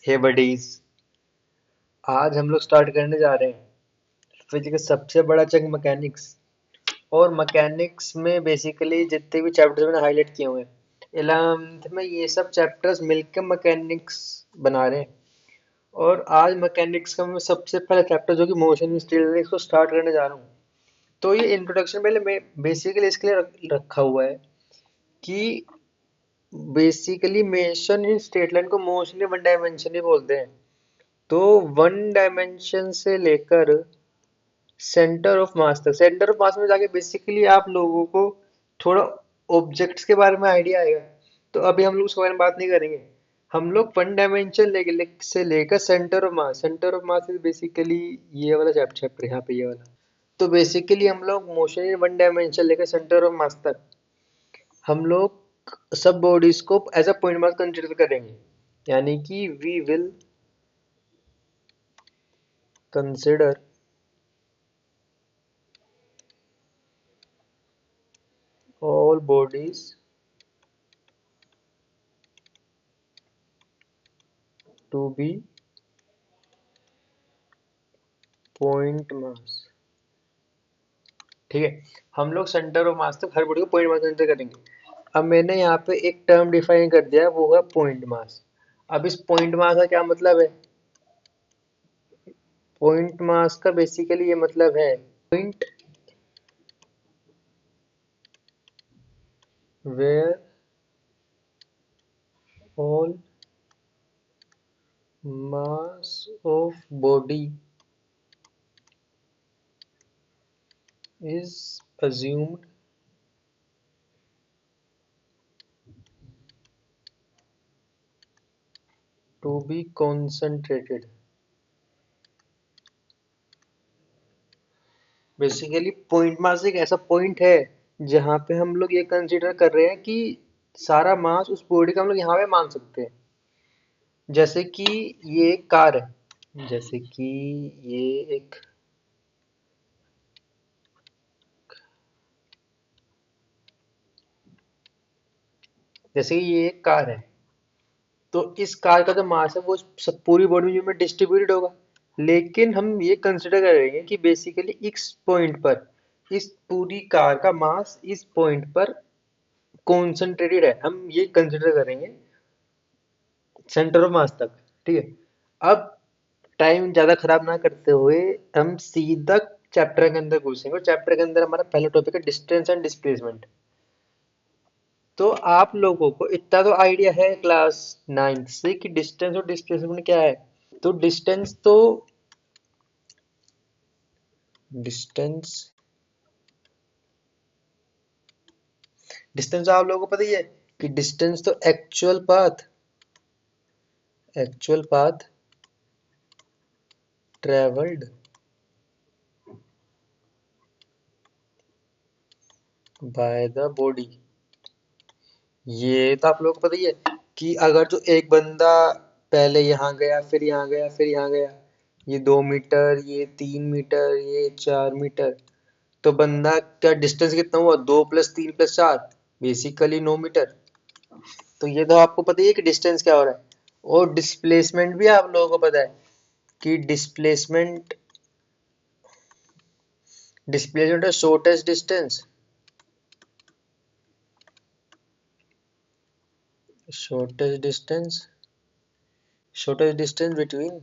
हे buddies, आज हम लोग स्टार्ट करने जा रहे हैं फिजिक्स का सबसे बड़ा चंक मैकेनिक्स। और मैकेनिक्स में बेसिकली जितने भी चैप्टर्स मैंने हाईलाइट किए हुए हैं 11th में ये सब चैप्टर्स मिलकर मैकेनिक्स बना रहे हैं। और आज मैकेनिक्स का मैं सबसे पहला चैप्टर जो कि मोशन स्टील है इसको स्टार्ट करने जा रहा हूँ। तो ये इंट्रोडक्शन पहले मैं बेसिकली इसके लिए रखा हुआ है कि basically motion in straight line को मोस्टली वन डायमेंशन ही बोलते हैं। तो वन डायमेंशन से लेकर सेंटर ऑफ मास तक, सेंटर ऑफ मास में जाके बेसिकली आप लोगों को थोड़ा ऑब्जेक्ट्स के बारे में आइडिया आएगा। तो अभी हम लोग उसके बारे में बात नहीं करेंगे। हम लोग वन डायमेंशन से लेकर centre of mass is basically ये वाला चैप्टर यहाँ पे ये वाला। तो बेसिकली हम लोग मोशन इन वन डायमेंशन लेकर सेंटर ऑफ मास तक हम लोग सब बॉडीज को as a point mass consider करेंगे। यानी कि we will consider all bodies to be point mass। ठीक है, हम लोग सेंटर ऑफ मास तक हर बॉडी को पॉइंट मास कंसिडर करेंगे। अब मैंने यहाँ पे एक टर्म डिफाइन कर दिया है, वो है पॉइंट मास। अब इस पॉइंट मास का क्या मतलब है? पॉइंट मास का बेसिकली ये मतलब है point where all mass of body is assumed to be concentrated। Basically point mass एक ऐसा पॉइंट है जहाँ पे हम लोग ये कंसीडर कर रहे हैं कि सारा मास उस बॉडी का हम लोग यहाँ पे मान सकते हैं। जैसे कि ये एक कार है, जैसे कि ये एक जैसे कि ये एक कार है। तो इस कार का जो मास है वो सब पूरी बॉडी में डिस्ट्रीब्यूटेड होगा। लेकिन हम ये कंसिडर करेंगे कि बेसिकली इस पॉइंट पर इस पूरी कार का मास इस पॉइंट पर कॉन्सेंट्रेटेड है। हम ये कंसिडर करेंगे सेंटर ऑफ मास तक। ठीक है, अब टाइम ज्यादा खराब ना करते हुए हम सीधा चैप्टर के अंदर घुसेंगे। और चैप्टर के अंदर हमारा पहला टॉपिक है डिस्टेंस एंड डिस्प्लेसमेंट। तो आप लोगों को इतना तो आइडिया है क्लास 9 से कि डिस्टेंस और डिस्प्लेसमेंट क्या है। तो डिस्टेंस डिस्टेंस आप लोगों को पता ही है कि डिस्टेंस तो actual path travelled by the body. ये तो आप लोगों को पता ही है कि अगर जो एक बंदा पहले यहाँ गया फिर यहाँ गया फिर यहाँ गया, ये 2 मीटर, ये 3 मीटर, ये 4 मीटर, तो बंदा का डिस्टेंस कितना हुआ? 2 + 3 + 4, बेसिकली 9 मीटर। तो ये तो आपको पता ही है कि डिस्टेंस क्या हो रहा है। और डिस्प्लेसमेंट भी आप लोगों को पता है कि डिस्प्लेसमेंट है शॉर्टेस्ट डिस्टेंस बिटवीन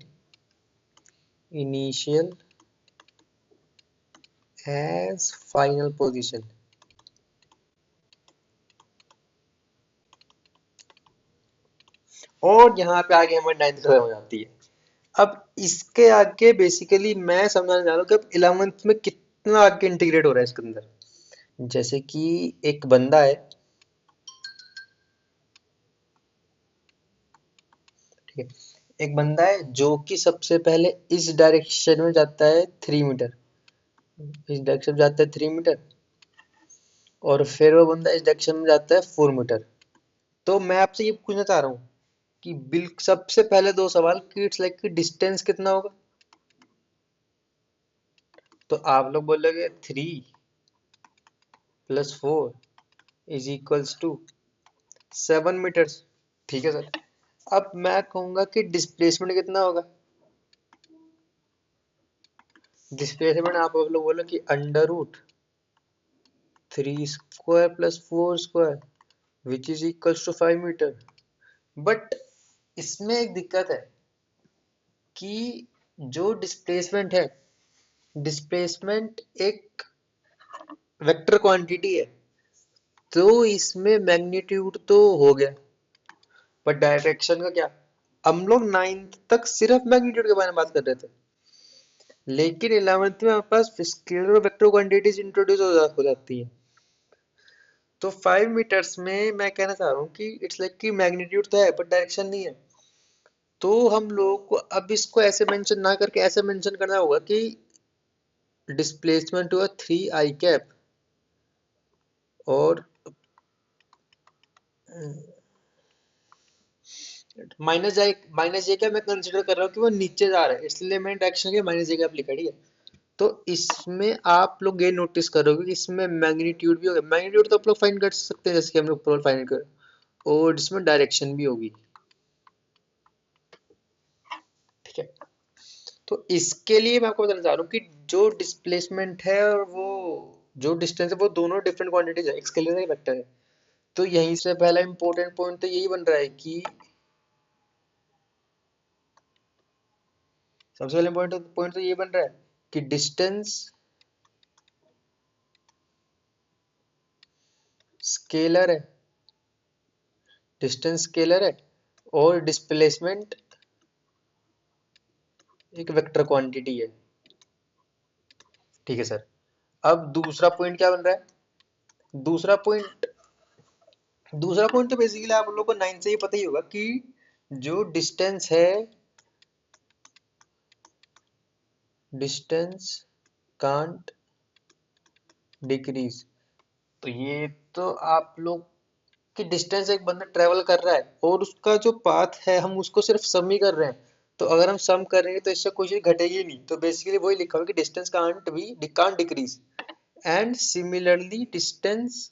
इनिशियल एज फाइनल पोजीशन। और यहाँ पे आगे हमारी 9th खत्म हो जाती है। अब इसके आगे बेसिकली मैं समझाने जा रहा हूँ कि अब 11th में कितना आगे इंटीग्रेट हो रहा है इसके अंदर। जैसे कि एक बंदा है, ठीक है, एक बंदा है जो कि सबसे पहले इस डायरेक्शन में जाता है 3 मीटर, इस डायरेक्शन में जाता है 3 मीटर, और फिर वो बंदा इस डायरेक्शन में जाता है 4 मीटर। तो मैं आपसे ये पूछना चाह रहा हूँ कि बिल सबसे पहले दो सवाल कि इट्स लाइक कि डिस्टेंस कितना होगा। तो आप लोग बोलोगे 3 + 4 = 7 मीटर्स। ठीक है सर, अब मैं कहूंगा कि डिस्प्लेसमेंट कितना होगा। डिस्प्लेसमेंट आप लोग बोलो कि √3² + 4² which is equals to 5 metre. But इसमें एक दिक्कत है कि जो डिस्प्लेसमेंट है, डिस्प्लेसमेंट एक वेक्टर क्वांटिटी है, तो इसमें मैग्नीट्यूड तो हो गया, पर डायरेक्शन का क्या। हम लोग नाइन्थ तक सिर्फ मैग्नीट्यूड के बारे में बात कर रहे थे, लेकिन 11th में हमारे पास स्केलर और वेक्टर क्वांटिटीज इंट्रोड्यूस हो जाती है। तो 5 मीटर्स में मैं कहना चाह रहा हूँ कि इट्स लाइक कि मैग्नीट्यूड तो है बट डायरेक्शन नहीं है। तो हम लोगों को अब इसको ऐसे मेंशन ना करके ऐसे मेंशन करना होगा कि डिस्प्लेसमेंट हुआ 3 i कैप, और माइनस जे क्या मैं कंसिडर कर रहा हूँ कि वो नीचे जा रहा है, इसलिए मैंने डायरेक्शन के माइनस जे कैप लिखा, ठीक है। तो इसमें आप लोग ये नोटिस करोगे कि इसमें मैग्नीट्यूड भी होगा। मैग्नीट्यूड तो आप लोग फाइंड कर सकते हैं जैसे कि हम लोग ऊपर फाइंड कर, और इसमें डायरेक्शन भी होगी, ठीक है। तो इसके लिए मैं आपको बताना चाह रहा हूँ कि जो डिस्प्लेसमेंट है और वो जो डिस्टेंस है वो दोनों डिफरेंट क्वांटिटीज है, एक स्केलर है एक वेक्टर है। तो यहीं से पहला इंपॉर्टेंट पॉइंट तो यही बन रहा है कि सबसे पहले पॉइंट तो ये बन रहा है कि स्केलर है डिस्टेंस स्केलर है और डिस्प्लेसमेंट एक वेक्टर क्वांटिटी है, ठीक है सर। अब दूसरा पॉइंट क्या बन रहा है। दूसरा पॉइंट तो बेसिकली आप लोगों को 9 से ही पता ही होगा कि जो डिस्टेंस कांट डिक्रीज। तो ये तो आप लोग कि डिस्टेंस एक बंदा ट्रेवल कर रहा है और उसका जो पाथ है हम उसको सिर्फ सम ही कर रहे हैं। तो अगर हम सम करेंगे तो इससे कोई चीज घटेगी नहीं, तो बेसिकली वही लिखा हुआ है कि distance can't decrease, and similarly distance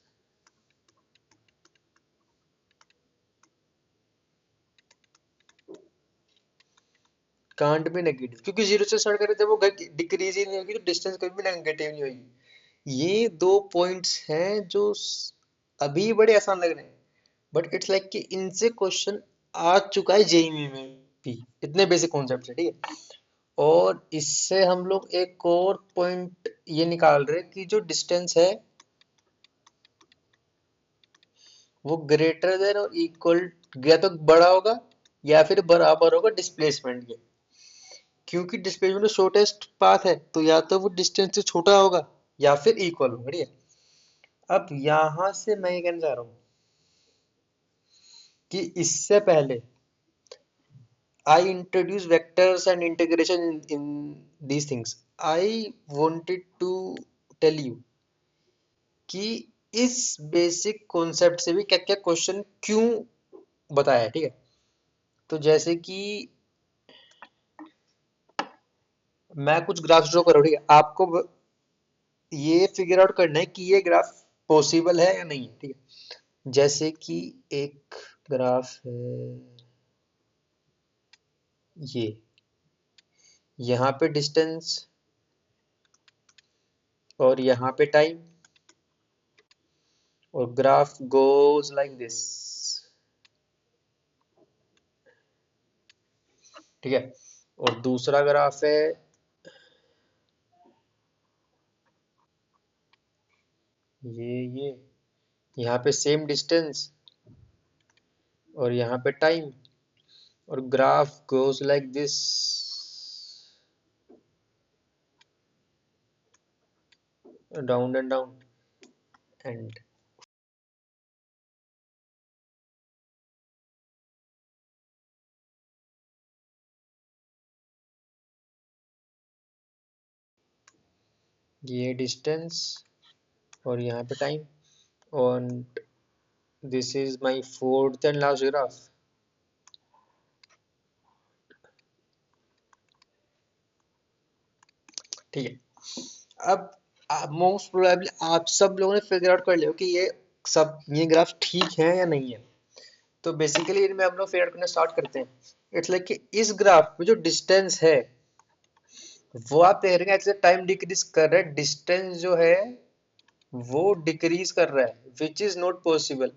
can't भी नेगेटिव, क्योंकि जीरो से स्टार्ट करें जब वो डिक्रीज ही नहीं होगी तो डिस्टेंस कभी भी नेगेटिव नहीं होगी। ये दो पॉइंट्स हैं जो अभी बड़े आसान लग रहे हैं, बट इट्स लाइक कि इनसे क्वेश्चन आ चुका है जेईई में भी, इतने बेसिक कॉन्सेप्ट है, ठीक है। और इससे हम लोग एक और पॉइंट ये निकाल रहे हैं कि जो डिस्टेंस है वो ग्रेटर देन और इक्वल, या तो बड़ा होगा या फिर बराबर होगा डिस्प्लेसमेंट के, क्योंकि डिस्प्लेसमेंट शॉर्टेस्ट पाथ है, तो या तो वो डिस्टेंस से छोटा होगा या फिर इक्वल होगा, ठीक है। अब यहां से मैं ये कहना चाह रहा हूँ कि इससे पहले I introduce vectors and integration in these things. I wanted to tell you कि इस बेसिक कॉन्सेप्ट से भी क्या क्या क्वेश्चन क्यों बताया है, ठीक है। तो जैसे कि मैं कुछ ग्राफ ड्रॉ कर रहा हूँ, ठीक है। आपको ये फिगर आउट करना है कि ये ग्राफ पॉसिबल है या नहीं है, ठीक है। जैसे कि एक ग्राफ है ये, यहाँ पे डिस्टेंस और यहाँ पे टाइम, और ग्राफ गोज लाइक दिस, ठीक है। और दूसरा ग्राफ है ये यहाँ पे सेम डिस्टेंस और यहाँ पे टाइम, और graph goes like this, down and down and, ये डिस्टेंस और यहाँ पे टाइम, और this is my fourth and last graph, ठीक है। अब मोस्ट प्रोबेबली आप सब लोगों ने फिगर आउट कर लिया कि ये ग्राफ ठीक है या नहीं है। तो बेसिकली इनमें हम लोग फिगर करना स्टार्ट करते हैं। इट्स लाइक कि इस ग्राफ में जो डिस्टेंस है वो आप देख रहे हैं एक्चुअली टाइम डिक्रीज कर रहा है, डिस्टेंस जो है वो डिक्रीज कर रहा है, विच इज नॉट पॉसिबल।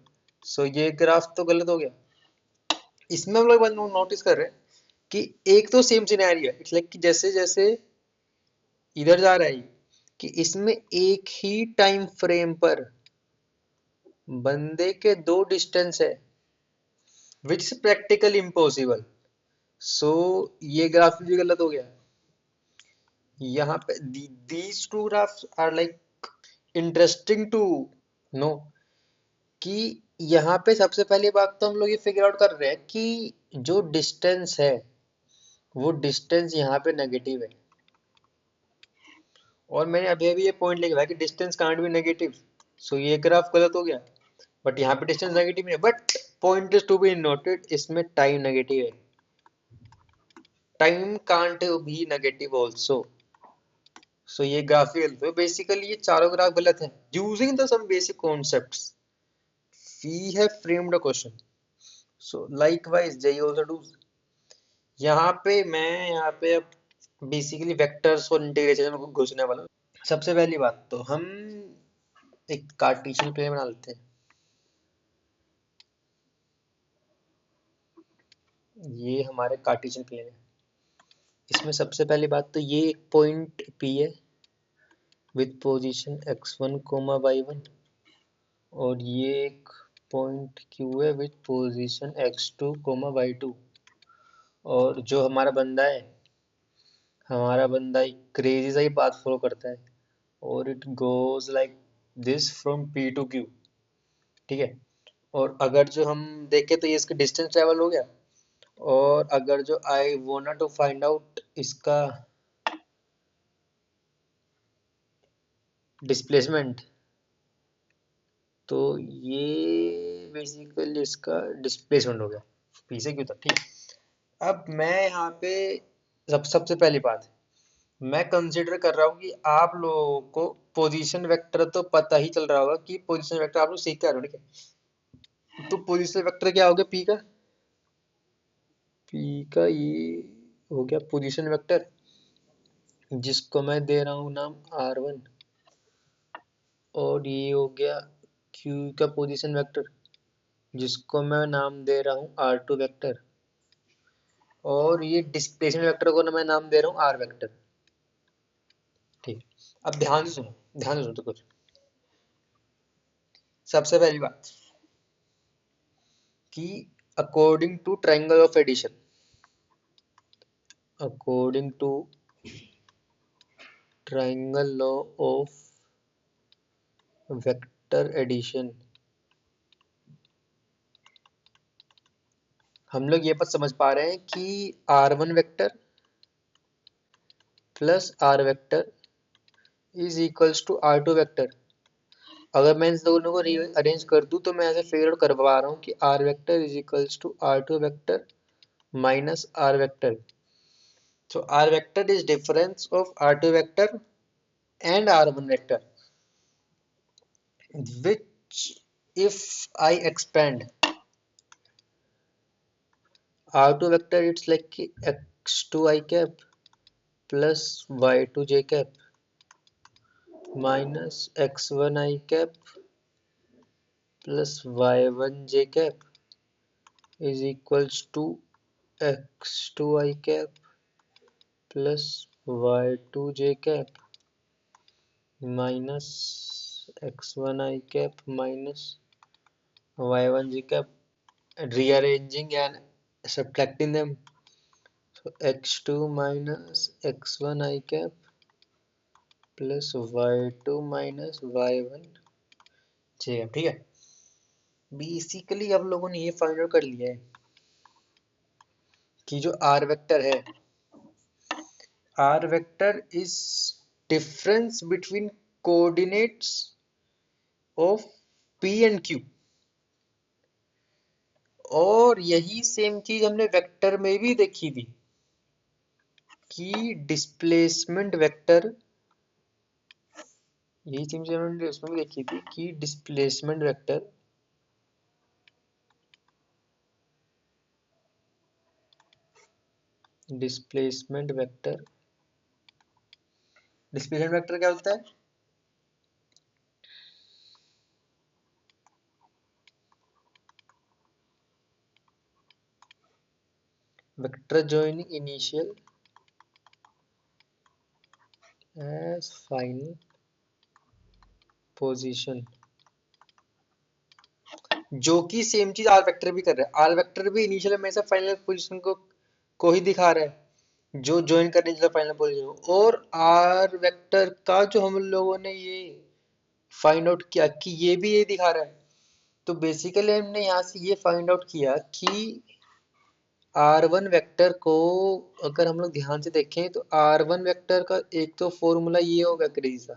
सो ये ग्राफ तो गलत हो गया। इसमें हम लोग नोटिस कर रहे हैं कि एक तो सेम सिनेरियो है, इट्स लाइक कि जैसे जैसे इधर जा रहा है कि इसमें एक ही टाइम फ्रेम पर बंदे के दो डिस्टेंस है, विच इज प्रैक्टिकली इम्पॉसिबल। सो ये ग्राफ भी गलत हो गया। यहाँ पे these two graphs are like interesting to know कि यहाँ पे सबसे पहली बात तो हम लोग ये फिगर आउट कर रहे हैं कि जो डिस्टेंस है वो डिस्टेंस यहाँ पे नेगेटिव है। और मैंने अभी अभी ये पॉइंट लिखा है कि distance can't be negative. So ये ग्राफ गलत हो गया, बट यहाँ पे डिस्टेंस नेगेटिव है, but point is to be noted, इसमें टाइम नेगेटिव है। Time can't be negative also. So ये ग्राफ ही गलत है। बेसिकली ये चारों ग्राफ गलत है। Using the some basic concepts we have framed a question. So likewise जे आल्सो डू। यहाँ पे अब बेसिकली वेक्टर्स और इंटीग्रेशन में घुसने वाला हूं। सबसे पहली बात तो हम एक कार्टेशियन प्लेन बना लेते हैं। ये हमारे कार्टेशियन प्लेन है। इसमें सबसे पहली बात तो ये एक पॉइंट P है विथ पोजीशन x1 y1, और ये एक पॉइंट Q है विथ पोजीशन x2 y2। और जो हमारा बंदा एक क्रेजी सा ही पाथ फॉलो करता है, और it goes like this from P to Q। ठीक है। और अगर जो हम देखें तो ये इसका डिस्टेंस ट्रेवल हो गया। और अगर जो I want to find out इसका डिस्प्लेसमेंट, तो ये बेसिकली इसका डिस्प्लेसमेंट हो गया पीछे क्यों था। ठीक। अब मैं यहाँ पे सबसे पहली बात मैं कंसिडर कर रहा हूँ कि आप लोगों को पोजीशन वेक्टर तो पता ही चल रहा होगा कि पोजीशन वेक्टर आप लोग सीख के आ रहे हो। ठीक है। तो पोजीशन वेक्टर क्या हो गया, पी का ये हो गया पोजीशन वेक्टर, जिसको मैं दे रहा हूँ नाम R1। और ये हो गया Q का पोजीशन वेक्टर, जिसको मैं नाम दे रहा हूँ R2 वेक्टर। और ये डिस्प्लेसमेंट वेक्टर को ना मैं नाम दे रहा हूँ R वेक्टर। ठीक। अब ध्यान से सुनो तो कुछ। सबसे पहली बात कि according to triangle of addition, according to triangle law of vector addition, हम लोग ये बात समझ पा रहे हैं कि R1 vector plus R vector is equals to R2 vector. अगर मैं इन दोनों को अरेंज कर दूं तो मैं ऐसे फिगर आउट करवा रहा हूँ कि R vector is equals to R2 vector minus R vector. So R vector is difference of R2 vector and R1 vector, which if I expand R2 vector, it's like x2 I cap plus y2 j cap minus x1 I cap plus y1 j cap is equals to x2 I cap plus y2 j cap minus x1 I cap minus y1 j cap, rearranging and subtracting them. So x2 minus x1 I cap plus y2 minus y1 j cap। ठीक है। Basically अब लोगों ने ये find out कर लिया है कि जो r वेक्टर है, r vector is difference between coordinates of p and q। और यही सेम चीज हमने वेक्टर में भी देखी थी कि डिस्प्लेसमेंट वेक्टर, यही सेम चीज हमने उसमें भी देखी थी कि displacement vector displacement vector, displacement vector क्या होता है? Vector joining initial as final position, जो कि सेम चीज आर वेक्टर भी कर रहा है। आर वेक्टर भी इनिशियल हमेशा फाइनल पोजीशन को ही दिखा रहा है, जो ज्वाइन करने के लिए फाइनल पोजीशन। और आर वेक्टर का जो हम लोगों ने ये फाइंड आउट किया कि ये भी ये दिखा रहा है, तो बेसिकली हमने यहाँ से ये फाइंड आउट किया कि आर वन वेक्टर को अगर हम लोग ध्यान से देखें तो आर वन वेक्टर का एक तो फॉर्मूला ये होगा क्रेजी सा।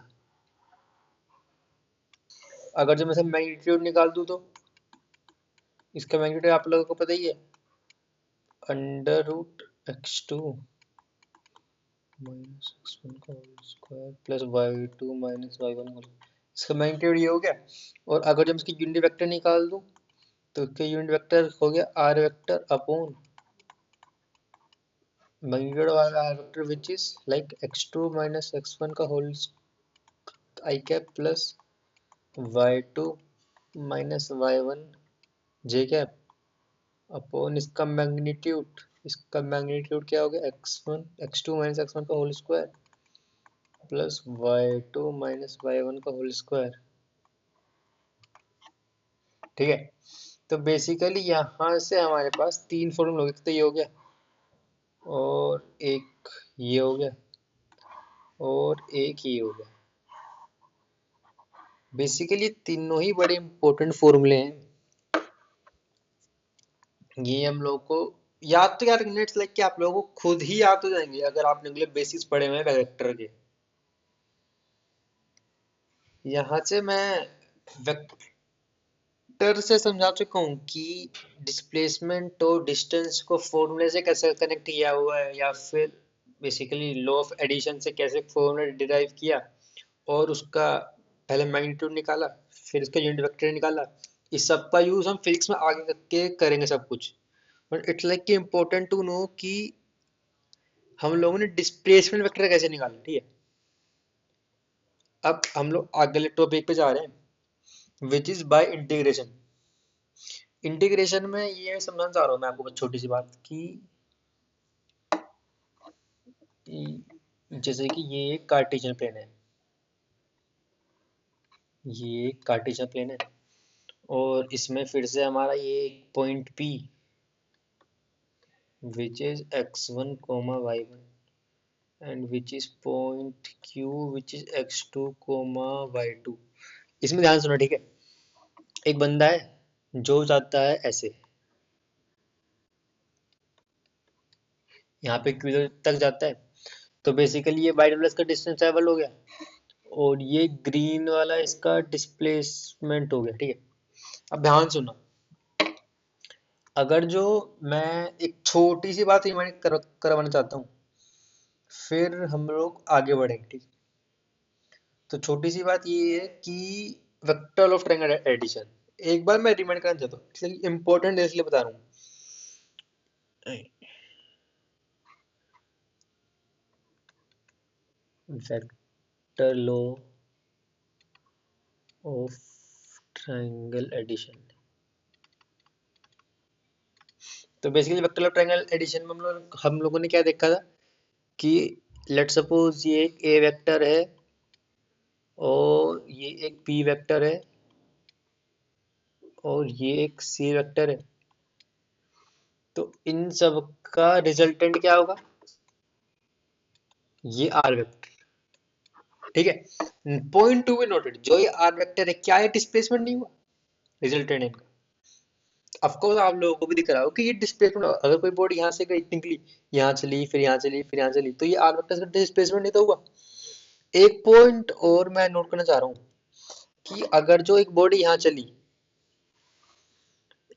अगर जो मैं सब मैग्नीट्यूड निकाल दूं तो इसका मैग्नीट्यूड आप लोगों को पता ही है, under root X two minus X one का whole square plus Y two minus Y one whole, इसका मैग्नीट्यूड ये हो गया। और अगर जब इसकी यूनिट वेक्टर निकाल दूं तो इसका यूनिट वेक्टर हो गया R vector upon magnitude of R vector which is like X two minus X one का whole I cap plus Y two minus Y one J cap upon इसका magnitude क्या हो गया X two minus X one का whole square plus Y two minus Y one का whole square. ठीक है, तो बेसिकली यहाँ से हमारे पास तीन फॉर्मूला हो गए, तो ये हो गया और एक ये हो गया और एक ये हो गया। बेसिकली तीनों ही बड़े इंपॉर्टेंट फॉर्मूले हैं, ये हम लोग को याद तो यार मिनट्स लाइक कि आप लोगों को खुद ही याद हो जाएंगे अगर आपने बेसिक्स पढ़े हुए हैं वेक्टर के। यहाँ से मैं वेक्टर से समझा चुका हूँ कि डिस्प्लेसमेंट और डिस्टेंस को फॉर्मूले से कैसे कनेक्ट किया हुआ है, या फिर बेसिकली लॉ ऑफ एडिशन से कैसे फॉर्मूला डिराइव किया और उसका पहले मैग्नीट्यूड निकाला, फिर इसका यूनिट वेक्टर निकाला। इस सब का यूज हम फिजिक्स में आगे करके करेंगे सब कुछ, बट इट्स लाइक कि इम्पोर्टेंट टू नो कि हम लोगों ने डिस्प्लेसमेंट वेक्टर कैसे निकाला। ठीक है, अब हम लोग अगले टॉपिक पे जा रहे हैं which is by integration. Integration में ये समझाना चाह रहा हूँ मैं आपको बस छोटी सी बात कि जैसे कि ये एक कार्टेशियन प्लेन है, ये एक कार्टेशियन प्लेन है और इसमें फिर से हमारा ये point P which is x1 comma y1 and which is point Q which is x2 comma y2। इसमें ध्यान सुनो, ठीक है। एक बंदा है जो जाता है ऐसे, यहाँ पे Q तक जाता है, तो बेसिकली ये y प्लस का डिस्टेंस ट्रेवल हो गया और ये ग्रीन वाला इसका डिस्प्लेसमेंट हो गया। ठीक है, अब ध्यान सुनो, अगर जो मैं एक छोटी सी बात रिमाइंड करवाना चाहता हूँ, फिर हम लोग आगे बढ़ेंगे। ठीक, तो छोटी सी बात ये है कि वेक्टर ऑफ ट्रायंगल एडिशन एक बार मैं रिमाइंड करना चाहता हूँ, इसलिए इंपॉर्टेंट है इसलिए बता रहा हूँ। Vector law of triangle addition, तो basically vector of triangle addition में हम लोगों ने क्या देखा था कि लेट सपोज ये एक ए वेक्टर है और ये एक बी वेक्टर है और ये एक सी वेक्टर है, तो इन सब का रिजल्टेंट क्या होगा, ये आर वेक्टर। ठीक है, पॉइंट टू बी नोटेड, जो ये आर वेक्टर है क्या ये डिस्प्लेसमेंट नहीं हुआ, रिजल्टेंट है इनका। ऑफ कोर्स आप लोगों को भी दिख रहा हो कि ये डिस्प्लेसमेंट, अगर कोई बॉडी यहाँ से गई निकली, यहाँ चली फिर यहाँ चली फिर यहाँ चली, तो ये आर वेक्टर का डिस्प्लेसमेंट नहीं तो हुआ। एक पॉइंट और मैं नोट करना चाह रहा हूँ कि अगर जो एक बॉडी यहाँ चली,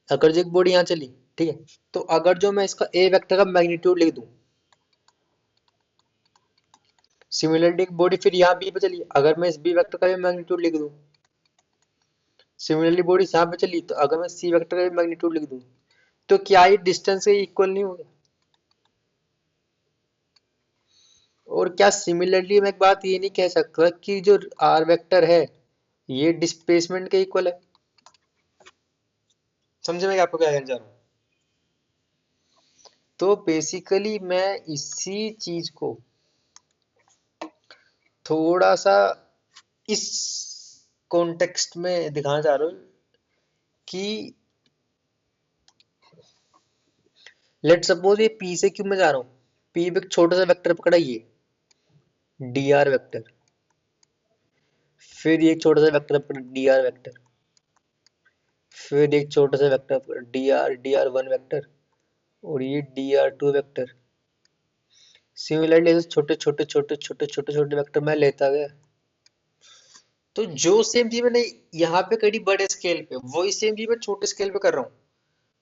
अगर जो एक बॉडी यहाँ चली, ठीक है, तो अगर जो मैं इसका ए वेक्टर का मैग्नीट्यूड लिख दूं, सिमिलरली एक बॉडी फिर यहाँ बी पे चली, अगर मैं इस बी वेक्टर का भी मैग्नीट्यूड लिख दूं, सिमिलरली बॉडी यहाँ पे चली, तो अगर मैं सी वेक्टर का भी मैग्नीट्यूड लिख दूं, तो क्या ये डिस्टेंस से इक्वल नहीं होगा। और क्या सिमिलरली मैं एक बात ये नहीं कह सकता कि जो आर वेक्टर है ये डिस्प्लेसमेंट के इक्वल है? समझे मैं आपको क्या कहना चाह रहा हूँ? तो बेसिकली मैं इसी चीज को थोड़ा सा इस कॉन्टेक्स्ट में दिखाना चाह रहा हूँ कि लेट सपोज ये पी से क्यों मैं जा रहा हूँ, पी पे एक छोटा सा वेक्टर पकड़ाइए, डी आर वेक्टर, फिर ये एक छोटा सा वेक्टर पकड़ डी आर वेक्टर, फिर एक छोटा सा vector D R one vector, और ये D R two vector. Similarly ऐसे छोटे छोटे छोटे छोटे छोटे छोटे वेक्टर मैं लेता गया, तो जो सेम चीज मैंने यहाँ पे करी बड़े स्केल पे, वही सेम चीज मैं छोटे स्केल पे कर रहा हूँ।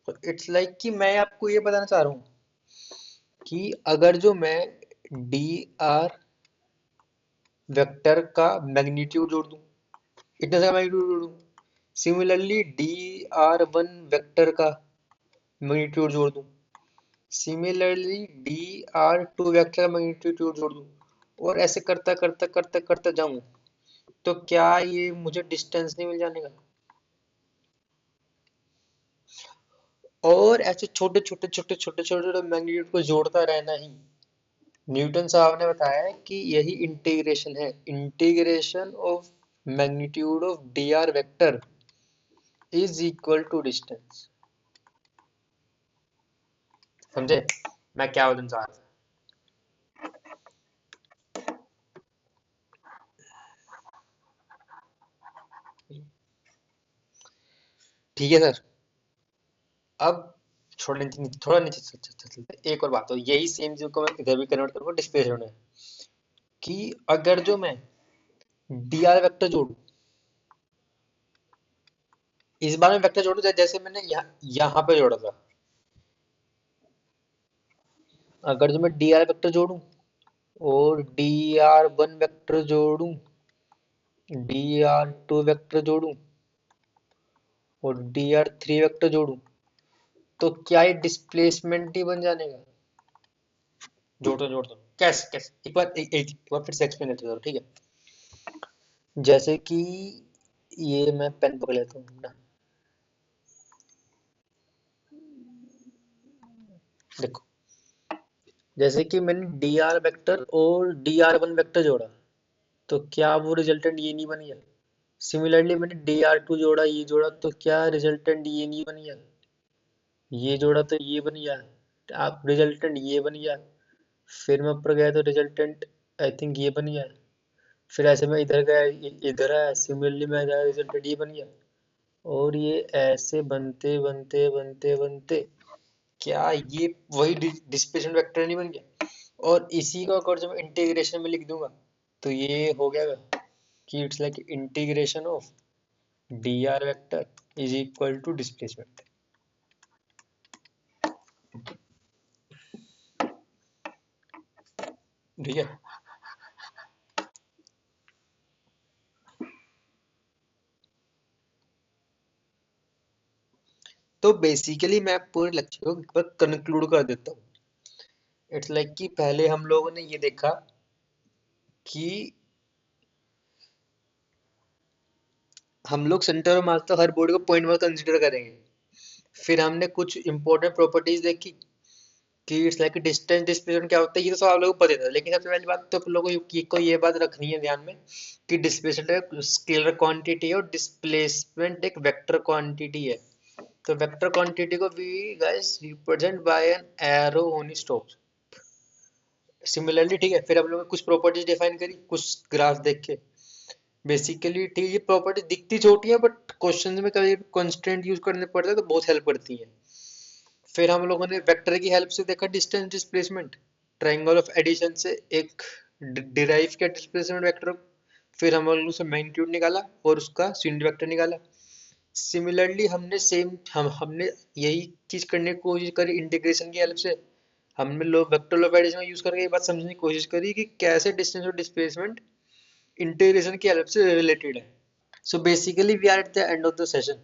तो इट्स लाइक कि मैं आपको ये बताना चाह रहा हूँ कि अगर जो मैं डी आर वेक्टर का मैग्नीट्यूड जोड़ दूं, इतना सा मैग्नीट्यूड जोड़ दूं, similarly D R one vector का मैग्नीट्यूड जोड़ दूं, similarly D R two vector का मैग्नीट्यूड जोड़ दूं, और ऐसे करता करता करता करता जाऊं, तो क्या ये मुझे डिस्टेंस नहीं मिल जाने का? और ऐसे छोटे छोटे छोटे छोटे छोटे मैग्नीट्यूड को जोड़ता रहना ही न्यूटन साहब ने बताया है कि यही इंटीग्रेशन है, integration of magnitude of D R vector is equal to distance. समझे मैं क्या बोलना चाह रहा था? ठीक है सर। अब थोड़ा नीचे चलते, एक और बात हो, यही सेम चीज को मैं इधर भी कन्वर्ट करूंगा डिस्प्लेसमेंट में, कि अगर जो मैं डी आर वेक्टर जोड़ू, इस बार में वेक्टर जोड़ू जैसे मैंने यहाँ पे जोड़ा था, अगर जो मैं डी आर वेक्टर जोड़ू और डी आर वन वेक्टर जोड़ू, डी आर टू वेक्टर जोड़ू और डी आर थ्री वेक्टर जोड़ू, तो क्या ये डिस्प्लेसमेंट ही बन जाने का? जोड़ दो कैसे कैसे, एक बार फिर से एक्सप्लेन करते हो, ठीक है? जैसे कि ये मैं पेन पकड़ लेता हूँ ना, देखो, जैसे कि मैंने डी आर वेक्टर और डी आर वन वेक्टर जोड़ा, तो क्या वो रिजल्टेंट ये नहीं बन गया? सिमिलरली मैंने डी आर टू जोड़ा, ये जोड़ा, तो क्या रिजल्टेंट ये नहीं बन गया? ये जोड़ा तो ये बन गया, आप रिजल्टेंट ये बन गया, फिर मैं ऊपर गया तो रिजल्टेंट आई थिंक ये बन गया, फिर ऐसे मैं इधर गया इधर आया, सिमिलरली मैं गया रिजल्टेंट ये बन गया, और ये ऐसे बनते बनते बनते बनते क्या ये वही डिस्प्लेसमेंट वेक्टर नहीं बन गया? और इसी को अगर जब मैं इंटीग्रेशन में लिख दूंगा तो ये हो गया कि it's like integration of D R vector is equal to displacement. ठीक है? तो बेसिकली मैं पूरे लेक्चर को कंक्लूड कर देता हूँ। इट्स लाइक कि पहले हम लोगों ने ये देखा कि हम लोग सेंटर और मास तक हर बॉडी को पॉइंट वाइज कंसीडर करेंगे। फिर हमने कुछ इंपॉर्टेंट प्रॉपर्टीज देखी कि इट्स लाइक डिस्टेंस डिस्प्लेसमेंट क्या होता है, ये तो सब आप लोगों को पता था, लेकिन सबसे पहली बात तो आप लोगों को ये बात रखनी है ध्यान में कि डिस्प्लेसमेंट एक स्केलर क्वांटिटी है और डिस्प्लेसमेंट एक वेक्टर क्वांटिटी है। तो वेक्टर क्वांटिटी को we guys represent by an arrow on stop. Similarly ठीक है, फिर हम लोगों ने कुछ प्रॉपर्टीज डिफाइन करी कुछ ग्राफ देख के। बेसिकली ठीक है, ये प्रॉपर्टी दिखती छोटी है बट क्वेश्चंस में कभी कंस्ट्रेंट यूज करने पड़ता है तो बहुत हेल्प करती है। फिर हम लोगों ने वेक्टर की हेल्प से देखा distance displacement, triangle of addition से एक डिराइव किया डिस्प्लेसमेंट वेक्टर। फिर हम लोगों से मैग्नीट्यूड निकाला और उसका यूनिट वेक्टर निकाला। सिमिलरली हमने यही चीज करने की कोशिश करी इंटीग्रेशन की हेल्प से। हमने लो vector law of addition use करके ये बात समझने की कोशिश करी कि कैसे डिस्टेंस और डिस्प्लेसमेंट इंटीग्रेशन की हेल्प से रिलेटेड है। So basically we are at the end of the session.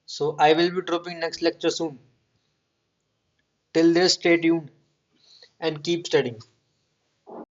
So I will be dropping next lecture soon. Till then stay tuned and keep studying.